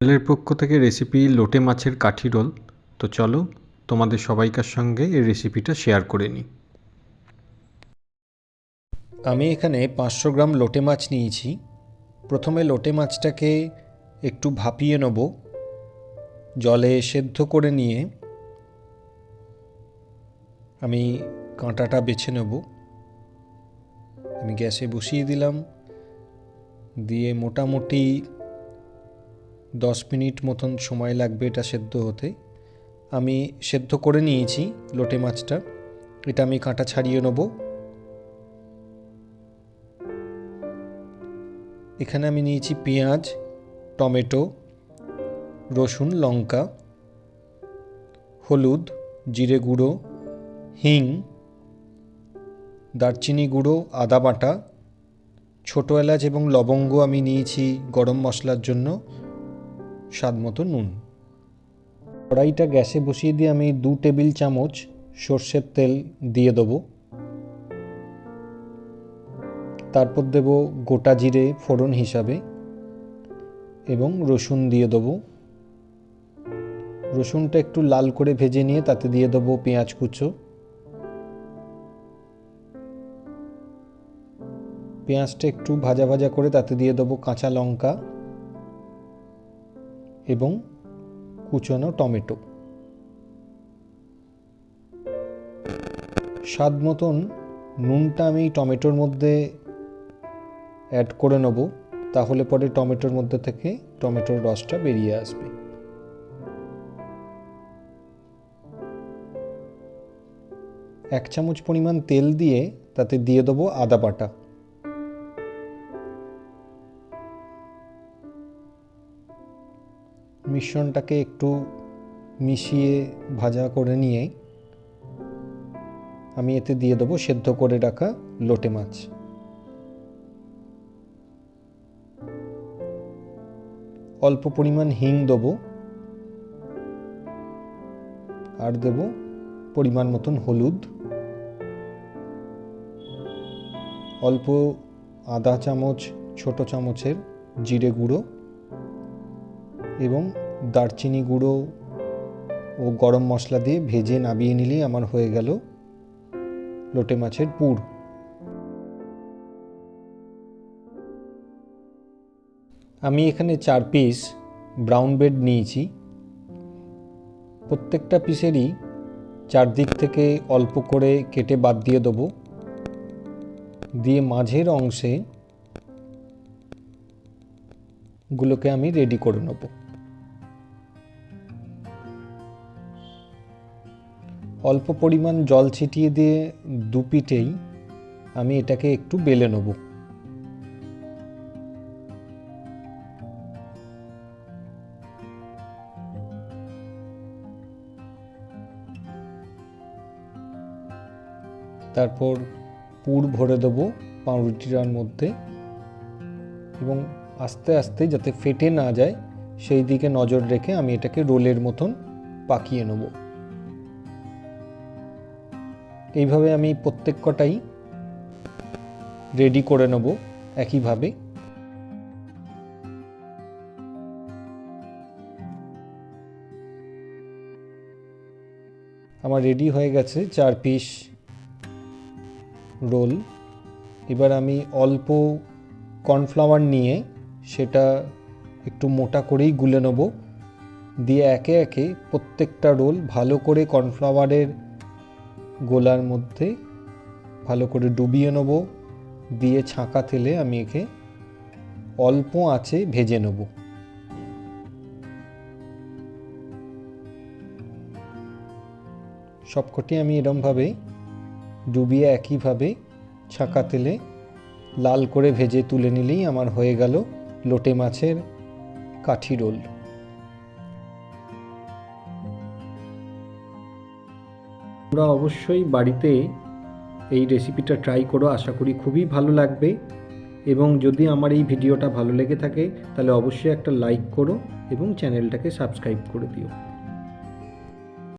চ্যানেলের পক্ষ থেকে রেসিপি লোটে মাছের কাঠি রোল। তো চলো তোমাদের সবাইকার সঙ্গে এই রেসিপিটা শেয়ার করে নিই। আমি এখানে 500 গ্রাম লোটে মাছ নিয়েছি। প্রথমে লোটে মাছটাকে একটু ভাপিয়ে নেব, জলে সেদ্ধ করে নিয়ে আমি কাঁটাটা বেছে নেব। আমি গ্যাসে বসিয়ে দিলাম, দিয়ে মোটামুটি 10 মিনিট মতন সময় লাগবে এটা সেদ্ধ হতে। আমি সেদ্ধ করে নিয়েছি লোটে মাছটা, এটা আমি কাঁটা ছাড়িয়ে নেব। এখানে আমি নিয়েছি পেঁয়াজ, টমেটো, রসুন, লঙ্কা, হলুদ, জিরে গুঁড়ো, হিং, দারচিনি গুঁড়ো, আদা বাটা, ছোটো এলাচ এবং লবঙ্গ আমি নিয়েছি গরম মশলার জন্য, স্বাদ মতো নুন। কড়াইটা গ্যাসে বসিয়ে দিয়ে আমি 2 টেবিল চামচ সর্ষের তেল দিয়ে দেবো। তারপর দেব গোটা জিরে ফোড়ন হিসাবে এবং রসুন দিয়ে দেবো। রসুনটা একটু লাল করে ভেজে নিয়ে তাতে দিয়ে দেবো পেঁয়াজ কুচো। পেঁয়াজটা একটু ভাজা ভাজা করে তাতে দিয়ে দেবো কাঁচা লঙ্কা এবং কুচনো টমেটো। স্বাদ মতন নুনটা আমি টমেটোর মধ্যে অ্যাড করে নেব, তাহলে পরে টমেটোর মধ্যে থেকে টমেটোর রসটা বেরিয়ে আসবে। এক চামচ পরিমাণ তেল দিয়ে তাতে দিয়ে দেবো আদা বাটা। মিশ্রণটাকে একটু মিশিয়ে ভাজা করে নিয়ে আমি এতে দিয়ে দেবো সেদ্ধ করে রাখা লোটে মাছ। অল্প পরিমাণ হিং দেবো আর দেবো পরিমাণ মতন হলুদ, অল্প আধা চামচ ছোট চামচের জিরে গুঁড়ো এবং দারচিনি গুঁড়ো ও গরম মশলা দিয়ে ভেজে নামিয়ে নিলেই আমার হয়ে গেল লোটে মাছের পুর। আমি এখানে 4 পিস ব্রাউন ব্রেড নিয়েছি। প্রত্যেকটা পিসেরই চারদিক থেকে অল্প করে কেটে বাদ দিয়ে দেবো, দিয়ে মাঝের অংশে গুলোকে আমি রেডি করে নেব। অল্প পরিমাণ জল ছিটিয়ে দিয়ে দু পিঠেই আমি এটাকে একটু বেলে নেব। তারপর পুর ভরে দেবো পাউরুটিটার মধ্যে এবং আস্তে আস্তে যাতে ফেটে না যায় সেই দিকে নজর রেখে আমি এটাকে রোলের মতন পাকিয়ে নেব। এইভাবে আমি প্রত্যেক কটাই রেডি করে নেব একইভাবে। আমার রেডি হয়ে গেছে 4 পিস রোল। এবার আমি অল্প কর্নফ্লাওয়ার নিয়ে সেটা একটু মোটা করেই গুলে নেব, দিয়ে একে একে প্রত্যেকটা রোল ভালো করে কর্নফ্লাওয়ারের গোলার মধ্যে ভালো করে ডুবিয়ে নেব, দিয়ে ছাঁকা তেলে আমি একে অল্প আঁচে ভেজে নেব। সবকটি আমি এরমভাবে ডুবিয়ে একইভাবে ছাঁকা তেলে লাল করে ভেজে তুলে নিলেই আমার হয়ে গেল লোটে মাছের কাঠি রোল। তোমরা অবশ্যই বাড়িতে এই রেসিপিটা ট্রাই করো, আশা করি খুবই ভালো লাগবে। এবং যদি আমার এই ভিডিওটা ভালো লেগে থাকে তাহলে অবশ্যই একটা লাইক করো এবং চ্যানেলটাকে সাবস্ক্রাইব করে দিও।